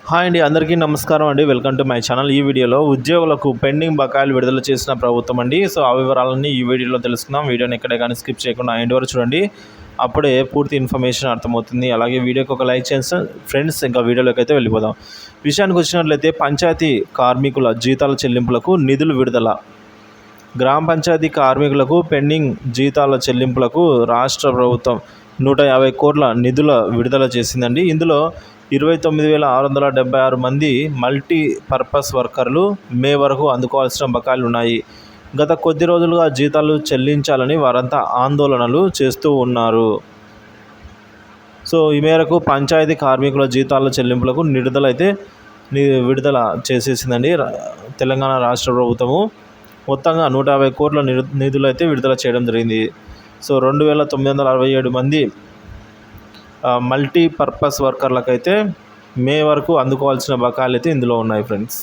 Hi అండి, అందరికీ నమస్కారం అండి. Welcome to my channel. ఈ వీడియోలో ఉద్యోగులకు పెండింగ్ బకాయిలు విడుదల చేసిన ప్రభుత్వం అండి. సో ఆ వివరాలన్నీ ఈ వీడియోలో తెలుసుకుందాం. వీడియోని ఎక్కడే కానీ స్కిప్ చేయకుండా ఎండ్ వరకు చూడండి, అప్పుడే పూర్తి ఇన్ఫర్మేషన్ అర్థమవుతుంది. అలాగే వీడియోకి ఒక లైక్ చేసి ఫ్రెండ్స్, ఇంకా వీడియోలోకి అయితే వెళ్ళిపోదాం. విషయానికి వచ్చినట్లయితే పంచాయతీ కార్మికుల జీతాల చెల్లింపులకు నిధులు విడుదల. గ్రామ పంచాయతీ కార్మికులకు పెండింగ్ జీతాల చెల్లింపులకు రాష్ట్ర ప్రభుత్వం 150 కోట్ల నిధుల విడుదల చేసిందండి. ఇందులో 29,676 మంది మల్టీ పర్పస్ వర్కర్లు మే వరకు అందుకోవాల్సిన బకాయిలు ఉన్నాయి. గత కొద్ది రోజులుగా జీతాలు చెల్లించాలని వారంతా ఆందోళనలు చేస్తూ ఉన్నారు. సో ఈ మేరకు పంచాయతీ కార్మికుల జీతాల చెల్లింపులకు విడుదల చేసేసిందండి తెలంగాణ రాష్ట్ర ప్రభుత్వము. మొత్తంగా 150 కోట్ల నిధులు అయితే విడుదల చేయడం జరిగింది. సో 2,967 మంది మల్టీ పర్పస్ వర్కర్లకైతే మే వరకు అందుకోవాల్సిన బకాయిలు అయితే ఇందులో ఉన్నాయి ఫ్రెండ్స్.